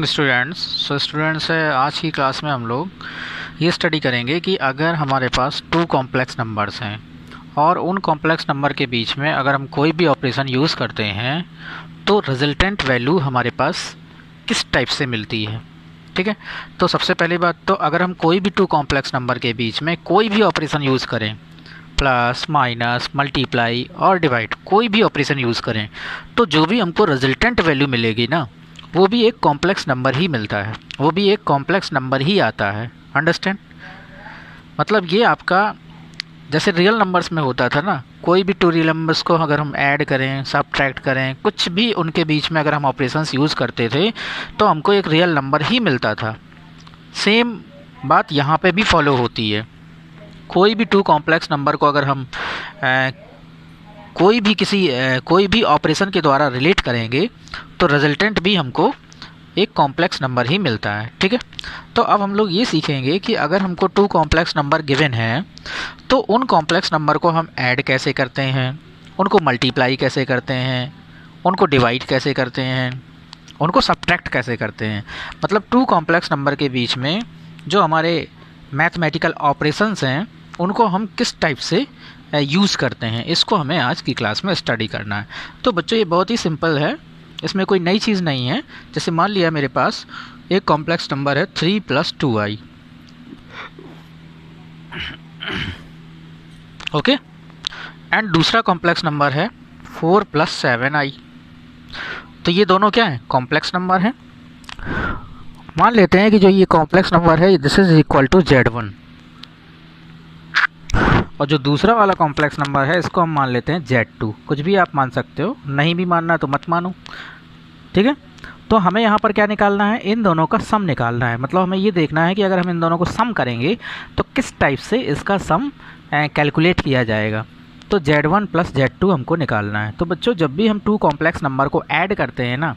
Students आज की class में हम लोग ये स्टडी करेंगे कि अगर हमारे पास टू कॉम्प्लेक्स नंबर्स हैं और उन कॉम्प्लेक्स नंबर के बीच में अगर हम कोई भी ऑपरेशन यूज़ करते हैं तो रिजल्टेंट वैल्यू हमारे पास किस टाइप से मिलती है। ठीक है, तो सबसे पहली बात तो अगर हम कोई भी टू कॉम्प्लेक्स नंबर के बीच में कोई भी ऑपरेशन यूज़ करें, प्लस माइनस मल्टीप्लाई और डिवाइड, कोई भी ऑपरेशन यूज़ करें तो जो भी हमको रिजल्टेंट वैल्यू मिलेगी ना, वो भी एक कॉम्प्लेक्स नंबर ही मिलता है, वो भी एक कॉम्प्लेक्स नंबर ही आता है। अंडरस्टैंड? मतलब ये आपका जैसे रियल नंबर्स में होता था ना, कोई भी टू रियल नंबर्स को अगर हम ऐड करें, सब्ट्रैक्ट करें, कुछ भी उनके बीच में अगर हम ऑपरेशंस यूज़ करते थे तो हमको एक रियल नंबर ही मिलता था। सेम बात यहाँ पे भी फॉलो होती है। कोई भी टू कॉम्प्लेक्स नंबर को अगर हम कोई भी ऑपरेशन के द्वारा रिलेट करेंगे तो रिजल्टेंट भी हमको एक कॉम्प्लेक्स नंबर ही मिलता है। ठीक है, तो अब हम लोग ये सीखेंगे कि अगर हमको टू कॉम्प्लेक्स नंबर गिवन है तो उन कॉम्प्लेक्स नंबर को हम ऐड कैसे करते हैं, उनको मल्टीप्लाई कैसे करते हैं, उनको डिवाइड कैसे करते हैं, उनको सब्ट्रैक्ट कैसे करते हैं। मतलब टू कॉम्प्लेक्स नंबर के बीच में जो हमारे मैथमेटिकल ऑपरेशंस हैं उनको हम किस टाइप से यूज़ करते हैं, इसको हमें आज की क्लास में स्टडी करना है। तो बच्चों ये बहुत ही सिंपल है, इसमें कोई नई चीज़ नहीं है। जैसे मान लिया मेरे पास एक कॉम्प्लेक्स नंबर है 3 + 2i, ओके, एंड दूसरा कॉम्प्लेक्स नंबर है 4 + 7i। तो ये दोनों क्या हैं? कॉम्प्लेक्स नंबर हैं। मान लेते हैं कि जो ये कॉम्प्लेक्स नंबर है this is equal to Z1, और जो दूसरा वाला कॉम्प्लेक्स नंबर है इसको हम मान लेते हैं Z2। कुछ भी आप मान सकते हो, नहीं भी मानना तो मत मानो। ठीक है, तो हमें यहाँ पर क्या निकालना है? इन दोनों का सम निकालना है। मतलब हमें ये देखना है कि अगर हम इन दोनों को सम करेंगे तो किस टाइप से इसका सम कैलकुलेट किया जाएगा। तो Z1 + Z2 हमको निकालना है। तो बच्चों जब भी हम टू कॉम्प्लेक्स नंबर को ऐड करते हैं ना,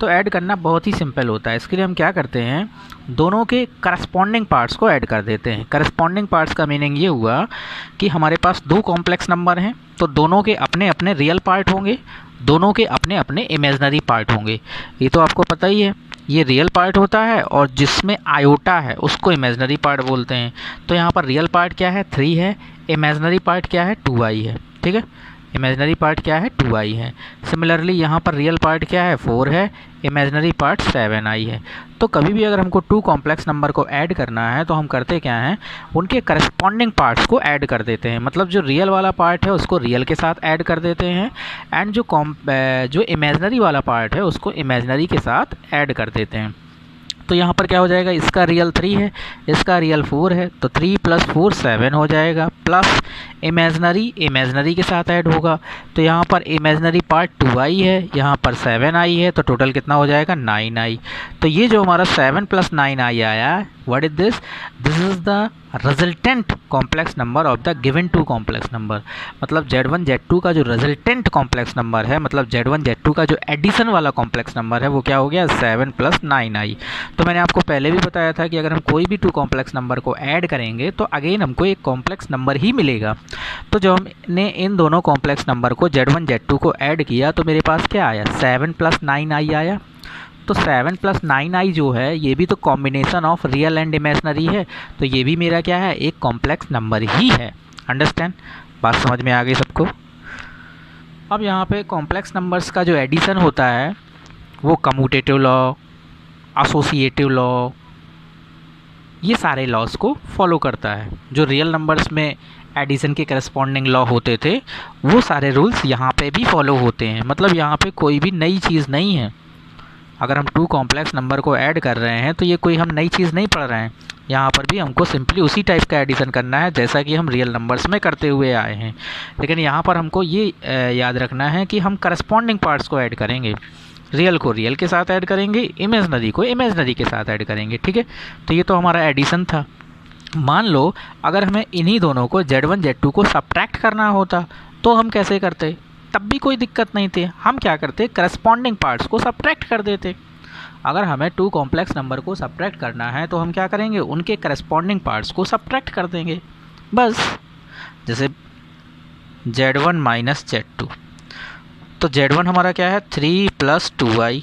तो ऐड करना बहुत ही सिंपल होता है। इसके लिए हम क्या करते हैं, दोनों के करस्पॉन्डिंग पार्ट्स को ऐड कर देते हैं। करस्पॉन्डिंग पार्ट्स का मीनिंग ये हुआ कि हमारे पास दो कॉम्प्लेक्स नंबर हैं तो दोनों के अपने अपने रियल पार्ट होंगे, दोनों के अपने अपने इमेजनरी पार्ट होंगे। ये तो आपको पता ही है, ये रियल पार्ट होता है और जिसमें आयोटा है उसको इमेजनरी पार्ट बोलते हैं। तो यहाँ पर रियल पार्ट क्या है? 3 है, इमेजनरी पार्ट क्या है? 2i है। ठीक है, इमेजनरी पार्ट क्या है? 2i है। सिमिलरली यहाँ पर रियल पार्ट क्या है? 4 है, इमेजनरी पार्ट 7i है। तो कभी भी अगर हमको टू कॉम्प्लेक्स नंबर को ऐड करना है तो हम करते क्या हैं, उनके करस्पॉन्डिंग पार्ट्स को ऐड कर देते हैं। मतलब जो रियल वाला पार्ट है उसको रियल के साथ ऐड कर देते हैं, एंड जो इमेजनरी वाला पार्ट है उसको इमेजनरी के साथ ऐड कर देते हैं। तो यहाँ पर क्या हो जाएगा, इसका रियल 3 है, इसका रियल 4 है, तो 3 + 4 7 हो जाएगा, प्लस इमेजनरी के साथ ऐड होगा। तो यहाँ पर इमेजनरी पार्ट 2i है, यहाँ पर 7i है, तो टोटल कितना हो जाएगा? 9i। तो ये जो हमारा 7 + 9i आया, what is this? This is the resultant complex number of the given two complex number. मतलब Z1 Z2 का जो रिजल्टेंट कॉम्प्लेक्स नंबर है, मतलब Z1 Z2 का जो एडिशन वाला कॉम्प्लेक्स नंबर है वो क्या हो गया? 7 + 9i। तो मैंने आपको पहले भी बताया था कि अगर हम कोई भी टू कॉम्प्लेक्स नंबर को ऐड करेंगे तो अगेन हमको एक कॉम्प्लेक्स नंबर ही मिलेगा। तो जब हमने इन दोनों कॉम्प्लेक्स नंबर को Z1 Z2 को ऐड किया तो मेरे पास क्या आया? 7 + 9i आया। तो 7 + 9i जो है ये भी तो combination of real and imaginary है, तो ये भी मेरा क्या है? एक कॉम्प्लेक्स नंबर ही है। अंडरस्टैंड? बात समझ में आ गई सबको? अब यहाँ पे कॉम्प्लेक्स नंबर्स का जो एडिशन होता है वो कम्यूटेटिव लॉ, एसोसिएटिव लॉ, ये सारे लॉज को फॉलो करता है। जो रियल नंबर्स में एडिशन के करस्पॉन्डिंग लॉ होते थे वो सारे रूल्स यहाँ पे भी फॉलो होते हैं। मतलब यहाँ पे कोई भी नई चीज़ नहीं है। अगर हम टू कॉम्प्लेक्स नंबर को ऐड कर रहे हैं तो ये कोई हम नई चीज़ नहीं पढ़ रहे हैं। यहाँ पर भी हमको सिंपली उसी टाइप का एडिशन करना है जैसा कि हम रियल नंबर्स में करते हुए आए हैं। लेकिन यहाँ पर हमको ये याद रखना है कि हम करस्पॉन्डिंग पार्ट्स को ऐड करेंगे, रियल को रियल के साथ ऐड करेंगे, इमेजनरी को इमेजनरी के साथ ऐड करेंगे। ठीक है, तो ये तो हमारा एडिशन था। मान लो अगर हमें इन्हीं दोनों को Z1 Z2 को सब्ट्रैक्ट करना होता तो हम कैसे करते? तब भी कोई दिक्कत नहीं थी। हम क्या करते? करस्पॉन्डिंग पार्ट्स को सब्ट्रैक्ट कर देते। अगर हमें टू कॉम्प्लेक्स नंबर को सब्ट्रैक्ट करना है तो हम क्या करेंगे? उनके करस्पॉन्डिंग पार्ट्स को सब्ट्रैक्ट कर देंगे बस। जैसे Z1 - Z2, तो Z1 हमारा क्या है? 3 + 2i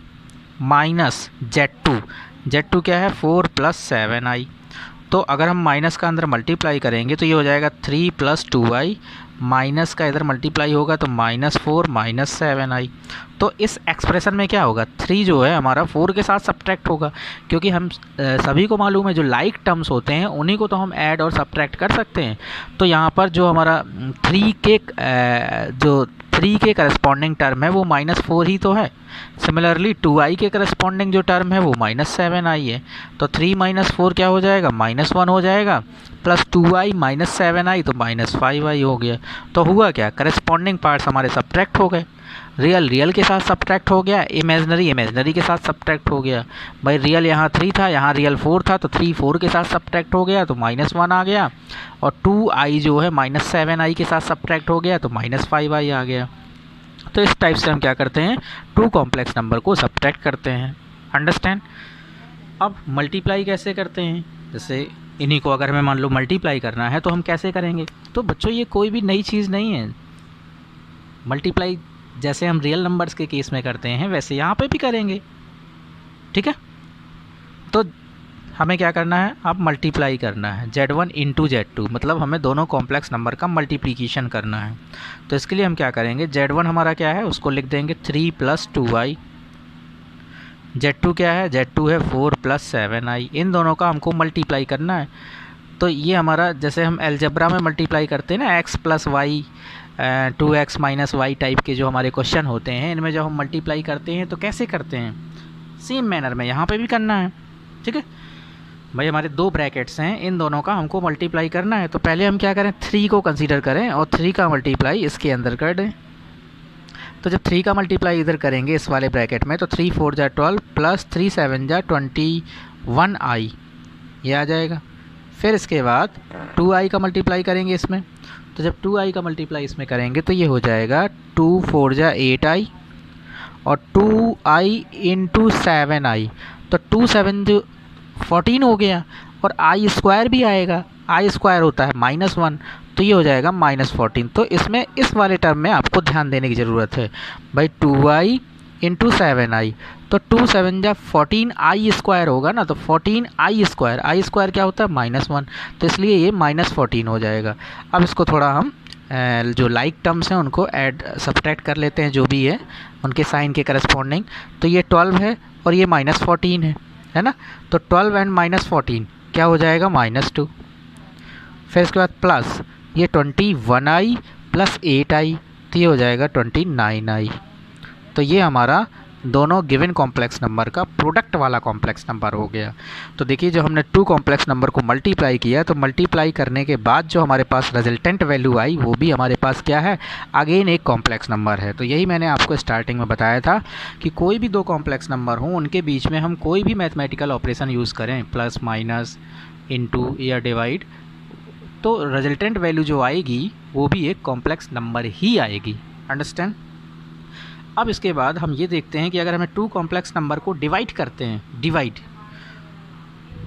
माइनस Z2 क्या है 4 + 7i। तो अगर हम माइनस का अंदर मल्टीप्लाई करेंगे तो ये हो जाएगा 3 + 2i, माइनस का इधर मल्टीप्लाई होगा तो -4 - 7i। तो इस एक्सप्रेशन में क्या होगा, 3 जो है हमारा 4 के साथ सब्ट्रैक्ट होगा, क्योंकि हम सभी को मालूम है जो लाइक टर्म्स होते हैं उन्हीं को तो हम ऐड और सब्ट्रैक्ट कर सकते हैं। तो यहाँ पर जो हमारा 3 के करस्पॉन्डिंग टर्म है वो -4 ही तो है। सिमिलरली 2i के करस्पॉन्डिंग जो टर्म है वो -7i है। तो 3 - 4 क्या हो जाएगा, -1 हो जाएगा, प्लस 2i - 7i तो -5i हो गया। तो हुआ क्या, करस्पॉन्डिंग पार्ट्स हमारे सब्ट्रैक्ट हो गए। रियल के साथ सब्ट्रैक्ट हो गया, इमेजनरी के साथ सब्ट्रैक्ट हो गया। भाई रियल यहाँ 3 था, यहाँ रियल 4 था, तो 3 4 के साथ सब्ट्रैक्ट हो गया तो -1 आ गया, और 2i जो है -7i के साथ सब्ट्रैक्ट हो गया तो -5i आ गया। तो इस टाइप से हम क्या करते हैं, 2 कॉम्प्लेक्स नंबर को सब्ट्रैक्ट करते हैं। अंडरस्टैंड। अब मल्टीप्लाई कैसे करते हैं, जैसे इन्हीं को अगर हमें मान लो मल्टीप्लाई करना है तो हम कैसे करेंगे। तो बच्चों ये कोई भी नई चीज़ नहीं है, मल्टीप्लाई जैसे हम रियल नंबर्स के केस में करते हैं वैसे यहाँ पे भी करेंगे, ठीक है। तो हमें क्या करना है, अब मल्टीप्लाई करना है Z1 × Z2, मतलब हमें दोनों कॉम्प्लेक्स नंबर का मल्टीप्लिकेशन करना है। तो इसके लिए हम क्या करेंगे, Z1 हमारा क्या है उसको लिख देंगे 3 + 2i, Z2 क्या है, Z2 है 4 + 7i। इन दोनों का हमको मल्टीप्लाई करना है। तो ये हमारा जैसे हम अलजेब्रा में मल्टीप्लाई करते हैं ना, x + y 2x - y type के जो हमारे क्वेश्चन होते हैं, इनमें जब हम मल्टीप्लाई करते हैं तो कैसे करते हैं, सेम मैनर में यहाँ पे भी करना है, ठीक है। भाई हमारे 2 ब्रैकेट्स हैं, इन दोनों का हमको मल्टीप्लाई करना है। तो पहले हम क्या करें, 3 को कंसीडर करें और 3 का मल्टीप्लाई इसके अंदर कर दें। तो जब 3 का मल्टीप्लाई इधर करेंगे इस वाले ब्रैकेट में, तो 3 4 = 12 + 3 7 = 21i, ये आ जाएगा। फिर इसके बाद 2i का मल्टीप्लाई करेंगे इसमें, तो जब 2i का मल्टीप्लाई इसमें करेंगे तो ये हो जाएगा 2 4 = 8i, और 2i × 7i, तो 2 7 जो 14 हो गया, और i² भी आएगा, i² होता है -1, तो ये हो जाएगा -14। तो इसमें इस वाले टर्म में आपको ध्यान देने की ज़रूरत है भाई, 2i × 7i, तो 2 7 = 14 i² होगा ना, तो 14i², i² क्या होता है -1, तो इसलिए ये -14 हो जाएगा। अब इसको थोड़ा हम जो लाइक टर्म्स हैं उनको ऐड सब्ट्रैक्ट कर लेते हैं, जो भी है उनके साइन के करस्पॉन्डिंग। तो ये 12 है और ये -14 है ना, तो 12 एंड -14 क्या हो जाएगा, -2। फिर इसके बाद प्लस ये 21i + 8i, तो ये हो जाएगा 29i। तो ये हमारा दोनों गिवन कॉम्प्लेक्स नंबर का प्रोडक्ट वाला कॉम्प्लेक्स नंबर हो गया। तो देखिए जो हमने 2 कॉम्प्लेक्स नंबर को मल्टीप्लाई किया, तो मल्टीप्लाई करने के बाद जो हमारे पास रिजल्टेंट वैल्यू आई वो भी हमारे पास क्या है, अगेन एक कॉम्प्लेक्स नंबर है। तो यही मैंने आपको स्टार्टिंग में बताया था कि कोई भी 2 कॉम्प्लेक्स नंबर हों उनके बीच में हम कोई भी मैथमेटिकल ऑपरेशन यूज़ करें, प्लस माइनस इंटू या डिवाइड, तो रिजल्टेंट वैल्यू जो आएगी वो भी एक कॉम्प्लेक्स नंबर ही आएगी। अंडरस्टैंड। अब इसके बाद हम ये देखते हैं कि अगर हमें 2 कॉम्प्लेक्स नंबर को डिवाइड करते हैं, डिवाइड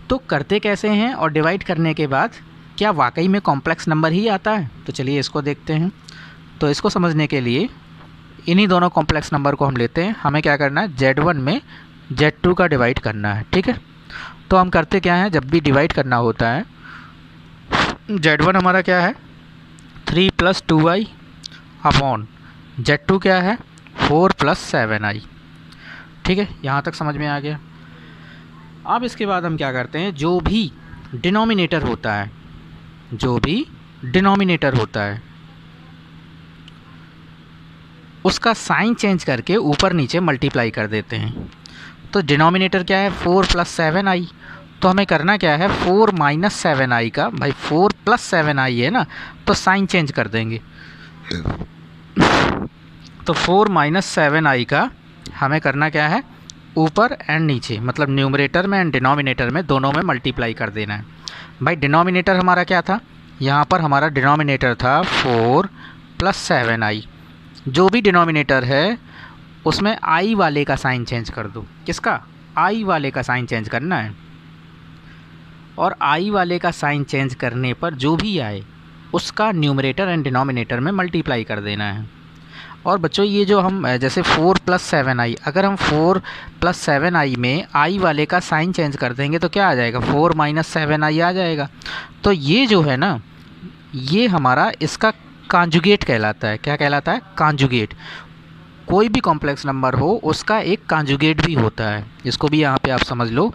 तो करते कैसे हैं, और डिवाइड करने के बाद क्या वाकई में कॉम्प्लेक्स नंबर ही आता है। तो चलिए इसको देखते हैं। तो इसको समझने के लिए इन्हीं दोनों कॉम्प्लेक्स नंबर को हम लेते हैं। हमें क्या करना है, Z1 में Z2 का डिवाइड करना है, ठीक है। तो हम करते क्या हैं, जब भी डिवाइड करना होता है, Z1 हमारा क्या है 3 + 2i अपॉन Z2 क्या है 4 + 7i, ठीक है। यहाँ तक समझ में आ गया। अब इसके बाद हम क्या करते हैं, जो भी डिनोमिनेटर होता है, जो भी डिनोमिनेटर होता है उसका साइन चेंज करके ऊपर नीचे मल्टीप्लाई कर देते हैं। तो डिनोमिनेटर क्या है 4 + 7i, तो हमें करना क्या है 4 - 7i का, भाई 4 + 7i है ना, तो साइन चेंज कर देंगे। तो 4 - 7i का हमें करना क्या है, ऊपर एंड नीचे, मतलब न्यूमरेटर में एंड डिनोमिनेटर में दोनों में मल्टीप्लाई कर देना है। भाई डिनोमिनेटर हमारा क्या था, यहाँ पर हमारा डिनोमिनेटर था 4 + 7i। जो भी डिनोमिनेटर है उसमें i वाले का साइन चेंज कर दो। किसका, i वाले का साइन चेंज करना है, और i वाले का साइन चेंज करने पर जो भी आए उसका न्यूमरेटर एंड डिनोमिनेटर में मल्टीप्लाई कर देना है। और बच्चों ये जो हम जैसे 4 + 7i, अगर हम 4 + 7i में i वाले का साइन चेंज कर देंगे तो क्या आ जाएगा, 4 - 7i आ जाएगा। तो ये जो है ना, ये हमारा इसका कांजुगेट कहलाता है। क्या कहलाता है, कांजुगेट। कोई भी कॉम्प्लेक्स नंबर हो उसका एक कांजुगेट भी होता है। इसको भी यहाँ पे आप समझ लो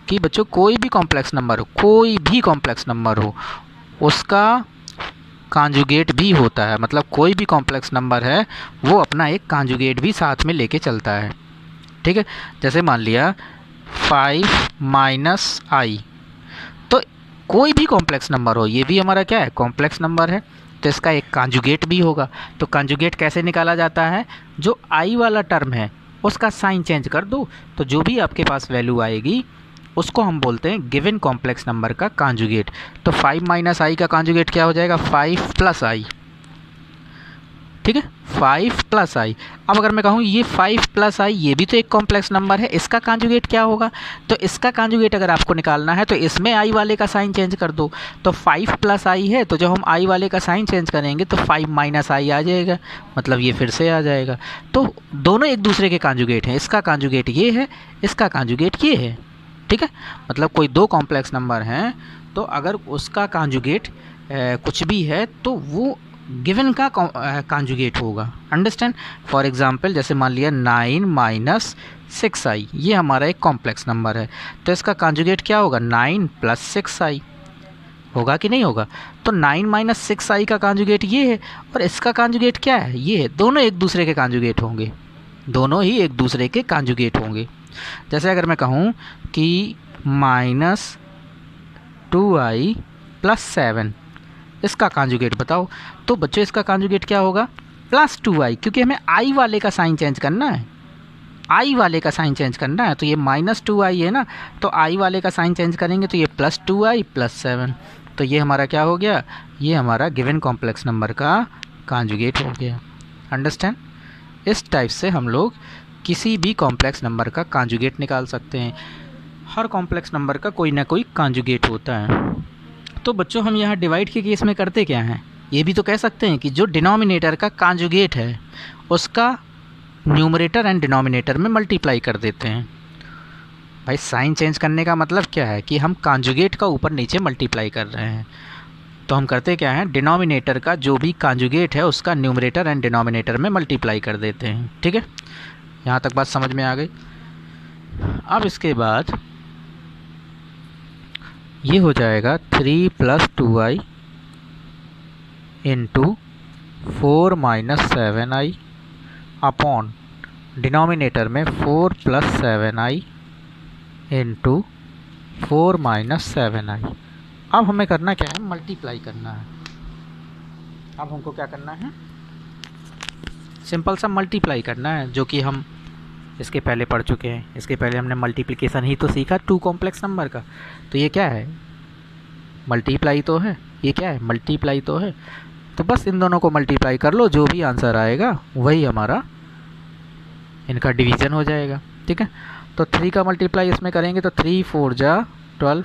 कि बच्चों कोई भी कॉम्प्लेक्स नंबर हो, कोई भी कॉम्प्लेक्स नंबर हो उसका कांजुगेट भी होता है। मतलब कोई भी कॉम्प्लेक्स नंबर है वो अपना एक कांजुगेट भी साथ में लेके चलता है। ठीक है, जैसे मान लिया 5 - i, तो कोई भी कॉम्प्लेक्स नंबर हो, ये भी हमारा क्या है, कॉम्प्लेक्स नंबर है, तो इसका एक कांजुगेट भी होगा। तो कांजुगेट कैसे निकाला जाता है, जो i वाला टर्म है उसका साइन चेंज कर दो, तो जो भी आपके पास वैल्यू आएगी उसको हम बोलते हैं गिवन कॉम्प्लेक्स नंबर का कांजुगेट। तो 5 - i का कांजुगेट क्या हो जाएगा, 5 + i। ठीक है, 5 + i। अब अगर मैं कहूँ ये 5 + i ये भी तो एक कॉम्प्लेक्स नंबर है, इसका कांजुगेट क्या होगा, तो इसका कांजुगेट अगर आपको निकालना है तो इसमें i वाले का साइन चेंज कर दो। तो 5 + i है, तो जब हम i वाले का साइन चेंज करेंगे तो 5 - i आ जाएगा, मतलब ये फिर से आ जाएगा। तो दोनों एक दूसरे के कांजुगेट हैं, इसका कांजुगेट ये है, इसका कांजुगेट ये है। ठीक है, मतलब कोई दो कॉम्प्लेक्स नंबर हैं तो अगर उसका कांजुगेट कुछ भी है तो वो गिवन का कांजुगेट होगा। अंडरस्टैंड। फॉर एग्जांपल जैसे मान लिया 9 - 6i, ये हमारा एक कॉम्प्लेक्स नंबर है, तो इसका कांजुगेट क्या होगा, 9 + 6i होगा कि नहीं होगा। तो 9 - 6i का कांजुगेट ये है और इसका कांजुगेट क्या है, ये है। दोनों एक दूसरे के कांजुगेट होंगे, दोनों ही एक दूसरे के कांजुगेट होंगे। जैसे अगर मैं कहूँ कि -2i + 7, इसका कांजुगेट बताओ, तो बच्चों इसका कांजुगेट क्या होगा, +2i, क्योंकि हमें i वाले का साइन चेंज करना है, i वाले का साइन चेंज करना है। तो ये -2i है ना, तो i वाले का साइन चेंज करेंगे तो ये +2i + 7, तो ये हमारा क्या हो गया, ये हमारा गिवन कॉम्प्लेक्स नंबर का कांजुगेट हो गया। अंडरस्टैंड। इस टाइप से हम लोग किसी भी कॉम्प्लेक्स नंबर का कांजुगेट निकाल सकते हैं। हर कॉम्प्लेक्स नंबर का कोई ना कोई कांजुगेट होता है। तो बच्चों हम यहाँ डिवाइड के केस में करते क्या हैं, ये भी तो कह सकते हैं कि जो डिनोमिनेटर का कांजुगेट है उसका न्यूमरेटर एंड डिनोमिनेटर में मल्टीप्लाई कर देते हैं। भाई साइन चेंज करने का मतलब क्या है कि हम कांजुगेट का ऊपर नीचे मल्टीप्लाई कर रहे हैं। तो हम करते क्या हैं, डिनोमिनेटर का जो भी कांजुगेट है उसका न्यूमरेटर एंड डिनोमिनेटर में मल्टीप्लाई कर देते हैं। ठीक है, यहाँ तक बात समझ में आ गई। अब इसके बाद ये हो जाएगा 3 + 2i × 4 - 7i अपॉन डिनोमिनेटर में 4 + 7i × 4 - 7i। अब हमें करना क्या है, मल्टीप्लाई करना है। अब हमको क्या करना है, सिंपल सा मल्टीप्लाई करना है, जो कि हम इसके पहले पढ़ चुके हैं। इसके पहले हमने मल्टीप्लिकेशन ही तो सीखा टू कॉम्प्लेक्स नंबर का। तो ये क्या है, मल्टीप्लाई तो है, ये क्या है, मल्टीप्लाई तो है। तो बस इन दोनों को मल्टीप्लाई कर लो, जो भी आंसर आएगा वही हमारा इनका डिवीज़न हो जाएगा। ठीक है, तो 3 का मल्टीप्लाई इसमें करेंगे तो 3 × 4 = 12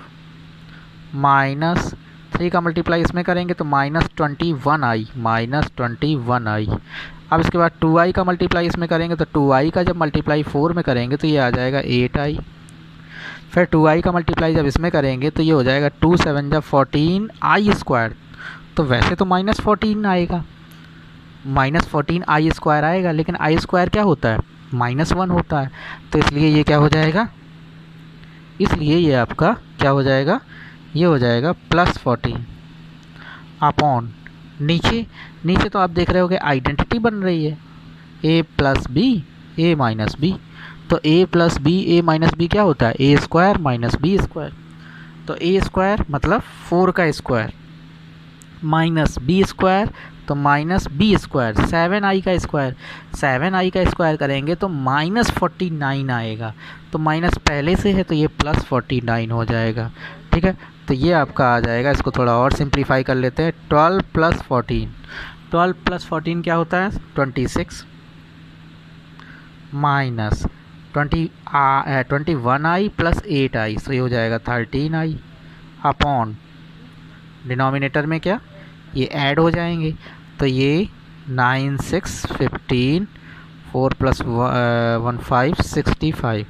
माइनस 3 का मल्टीप्लाई इसमें करेंगे तो -21i, -21i। अब इसके बाद 2i का मल्टीप्लाई इसमें करेंगे तो 2i का जब मल्टीप्लाई 4 में करेंगे तो ये आ जाएगा 8i। फिर 2i का मल्टीप्लाई जब इसमें करेंगे तो ये हो जाएगा 2 × 7 = 14i²। तो वैसे तो -14 आएगा, -14i² आएगा, लेकिन i² क्या होता है, -1 होता है। तो इसलिए ये क्या हो जाएगा, इसलिए ये आपका क्या हो जाएगा, ये हो जाएगा +14 अपॉन नीचे तो आप देख रहे होगे आइडेंटिटी बन रही है a + b a - b। तो a + b a - b क्या होता है, a² - b²। तो a² मतलब 4 का स्क्वायर माइनस b² तो -b², 7i का स्क्वायर, 7i का स्क्वायर करेंगे तो -49 आएगा। तो माइनस पहले से है तो ये +49 हो जाएगा। ठीक है, तो ये आपका आ जाएगा। इसको थोड़ा और सिंप्लीफाई कर लेते हैं। 12 + 14, 12 + 14 क्या होता है, 26 माइनस 21i + 8i, सो ये हो जाएगा 13i अपॉन डिनोमिनेटर में क्या, ये ऐड हो जाएंगे तो ये 9 6 15, 4 + 1 5 65।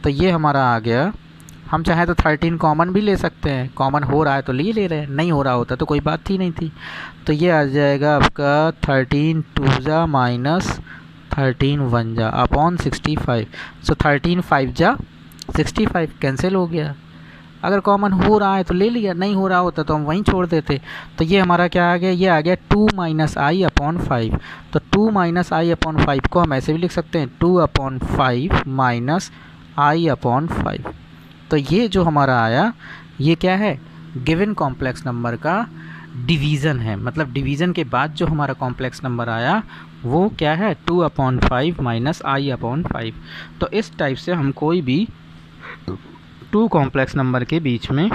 तो ये हमारा आ गया। हम चाहें तो 13 कॉमन भी ले सकते हैं, कॉमन हो रहा है तो ले रहे हैं, नहीं हो रहा होता तो कोई बात ही नहीं थी। तो ये आ जाएगा आपका 13 2 जा माइनस 13 1 जा अपॉन 65। सो 13 5 जा 65 कैंसिल हो गया। अगर कॉमन हो रहा है तो ले लिया, नहीं हो रहा होता तो हम वहीं छोड़ देते। तो ये हमारा क्या आ गया, ये आ गया 2 - i अपॉन 5। तो 2 - i अपॉन 5 को हम ऐसे भी लिख सकते हैं 2/5 माइनस i अपॉन 5। तो ये जो हमारा आया ये क्या है, गिवन कॉम्प्लेक्स नंबर का डिवीज़न है। मतलब डिवीज़न के बाद जो हमारा कॉम्प्लेक्स नंबर आया वो क्या है, 2/5 माइनस i अपॉन 5। तो इस टाइप से हम कोई भी 2 कॉम्प्लेक्स नंबर के बीच में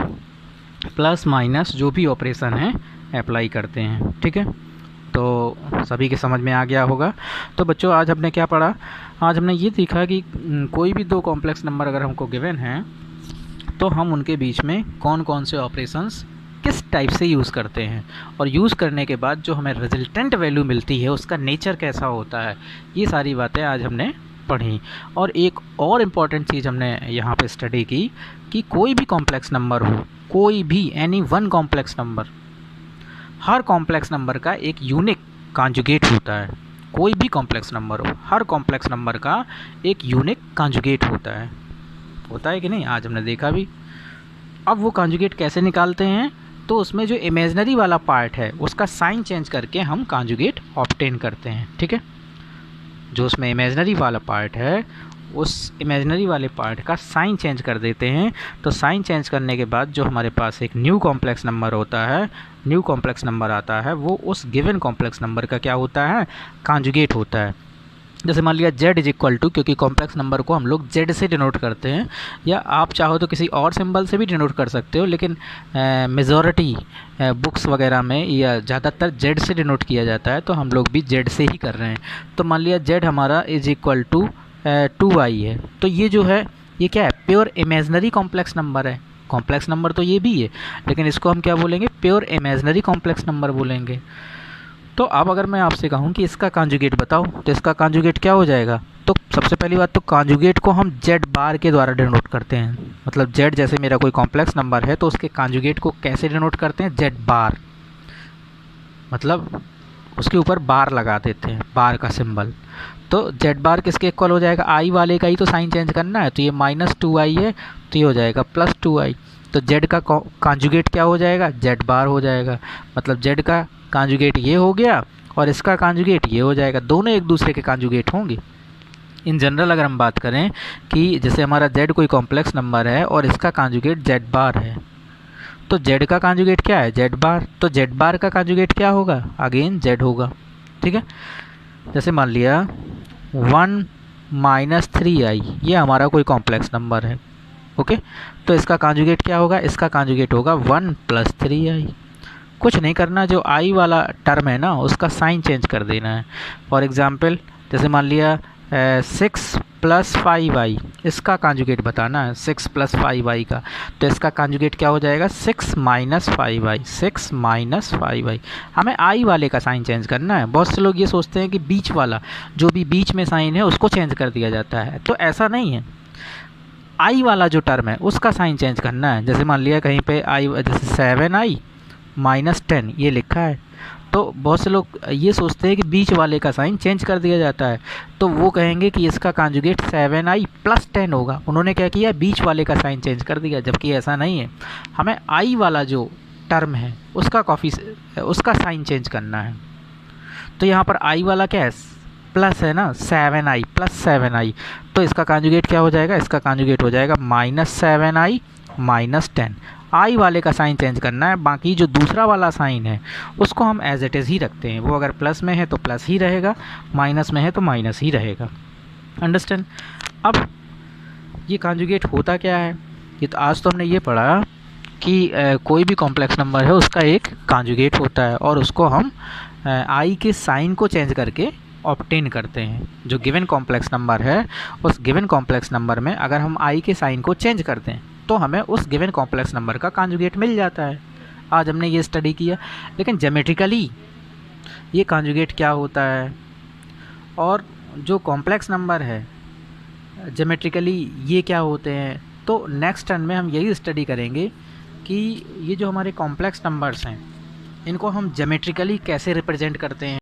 प्लस माइनस जो भी ऑपरेशन है अप्लाई करते हैं। ठीक है, तो सभी के समझ में आ गया होगा। तो बच्चों आज हमने क्या पढ़ा, आज हमने ये सीखा कि कोई भी 2 कॉम्प्लेक्स नंबर अगर हमको गिवन हैं तो हम उनके बीच में कौन कौन से ऑपरेशंस किस टाइप से यूज़ करते हैं, और यूज़ करने के बाद जो हमें रिजल्टेंट वैल्यू मिलती है उसका नेचर कैसा होता है, ये सारी बातें आज हमने पढ़ी। और एक और इम्पॉर्टेंट चीज़ हमने यहाँ पे स्टडी की कि कोई भी कॉम्प्लेक्स नंबर हो, कोई भी एनी वन कॉम्प्लेक्स नंबर, हर कॉम्प्लेक्स नंबर का एक यूनिक कॉन्जुगेट होता है। कोई भी कॉम्प्लेक्स नंबर हो, हर कॉम्प्लेक्स नंबर का एक यूनिक कॉन्जुगेट होता है कि नहीं, आज हमने देखा भी। अब वो कॉन्जुगेट कैसे निकालते हैं, तो उसमें जो इमेजिनरी वाला पार्ट है उसका साइन चेंज करके हम कॉन्जुगेट ऑब्टेन करते हैं। ठीक है, जो उसमें इमेजिनरी वाला पार्ट है उस इमेजिनरी वाले पार्ट का साइन चेंज कर देते हैं। तो साइन चेंज करने के बाद जो हमारे पास एक न्यू कॉम्प्लेक्स नंबर होता है, न्यू कॉम्प्लेक्स नंबर आता है, वो उस गिवन कॉम्प्लेक्स नंबर का क्या होता है, कॉन्जुगेट होता है। जैसे मान लिया z = क्योंकि कॉम्प्लेक्स नंबर को हम लोग z से डिनोट करते हैं, या आप चाहो तो किसी और सिंबल से भी डिनोट कर सकते हो, लेकिन मेजॉरिटी बुक्स वगैरह में या ज़्यादातर z से डिनोट किया जाता है, तो हम लोग भी z से ही कर रहे हैं। तो मान लिया z हमारा = 2i है। तो ये जो है ये क्या है, प्योर इमेजिनरी कॉम्प्लेक्स नंबर है। कॉम्प्लेक्स नंबर तो ये भी है, लेकिन इसको हम क्या बोलेंगे, प्योर इमेजिनरी कॉम्प्लेक्स नंबर बोलेंगे। तो अब अगर मैं आपसे कहूँ कि इसका कॉन्जुगेट बताओ, तो इसका कॉन्जुगेट क्या हो जाएगा। तो सबसे पहली बात तो कॉन्जुगेट को हम z बार के द्वारा डिनोट करते हैं। मतलब z जैसे मेरा कोई कॉम्प्लेक्स नंबर है तो उसके कॉन्जुगेट को कैसे डिनोट करते हैं, z बार, मतलब उसके ऊपर बार लगा देते हैं, बार का सिंबल। तो z बार किसके इक्वल हो जाएगा, i वाले का ही तो साइन चेंज करना है। तो ये -2i है तो ये हो जाएगा +2i। तो z का कॉन्जुगेट क्या हो जाएगा, z बार हो जाएगा। मतलब z का कॉन्जुगेट ये हो गया और इसका कॉन्जुगेट ये हो जाएगा, दोनों एक दूसरे के कॉन्जुगेट होंगे। इन जनरल अगर हम बात करें कि जैसे हमारा z कोई कॉम्प्लेक्स नंबर है और इसका कॉन्जुगेट z बार है, तो z का कॉन्जुगेट क्या है, z बार। तो z बार का कॉन्जुगेट क्या होगा, अगेन z होगा। ठीक है, जैसे मान लिया 1 - 3i ये हमारा कोई कॉम्प्लेक्स नंबर है। ओके, तो इसका कॉन्जुगेट क्या होगा, इसका कॉन्जुगेट होगा 1 + 3i। कुछ नहीं करना, जो i वाला टर्म है ना उसका साइन चेंज कर देना है। फॉर एग्ज़ाम्पल जैसे मान लिया 6 + 5i, इसका कॉन्जुगेट बताना है 6 + 5i का। तो इसका कॉन्जुगेट क्या हो जाएगा, 6 - 5i, 6 - 5i। हमें i वाले का साइन चेंज करना है। बहुत से लोग ये सोचते हैं कि बीच वाला, जो भी बीच में साइन है उसको चेंज कर दिया जाता है, तो ऐसा नहीं है। i वाला जो टर्म है उसका साइन चेंज करना है। जैसे मान लिया कहीं पे i जैसे 7i - 10 ये लिखा है, तो बहुत से लोग ये सोचते हैं कि बीच वाले का साइन चेंज कर दिया जाता है, तो वो कहेंगे कि इसका कॉन्जुगेट 7i + 10 होगा। उन्होंने क्या किया, बीच वाले का साइन चेंज कर दिया, जबकि ऐसा नहीं है। हमें i वाला जो टर्म है उसका साइन चेंज करना है। तो यहाँ पर i वाला क्या है, प्लस है ना, 7i + 7i। तो इसका कॉन्जुगेट क्या हो जाएगा, इसका कॉन्जुगेट हो जाएगा -7i - 10। i वाले का साइन चेंज करना है, बाकी जो दूसरा वाला साइन है उसको हम एज इट इज़ ही रखते हैं। वो अगर प्लस में है तो प्लस ही रहेगा, माइनस में है तो माइनस ही रहेगा। अंडरस्टैंड। अब ये कॉन्जुगेट होता क्या है, ये तो आज तो हमने ये पढ़ा कि कोई भी कॉम्प्लेक्स नंबर है उसका एक कॉन्जुगेट होता है और उसको हम i के साइन को चेंज करके ऑब्टेन करते हैं। जो गिवन कॉम्प्लेक्स नंबर है उस गिवन कॉम्प्लेक्स नंबर में अगर हम i के साइन को चेंज करते हैं तो हमें उस गिवन कॉम्प्लेक्स नंबर का कॉन्जुगेट मिल जाता है। आज हमने ये स्टडी किया। लेकिन ज्योमेट्रिकली ये कॉन्जुगेट क्या होता है, और जो कॉम्प्लेक्स नंबर है ज्योमेट्रिकली ये क्या होते हैं। तो नेक्स्ट टर्न में हम यही स्टडी करेंगे कि ये जो हमारे कॉम्प्लेक्स नंबर्स हैं इनको हम ज्योमेट्रिकली कैसे रिप्रेजेंट करते हैं।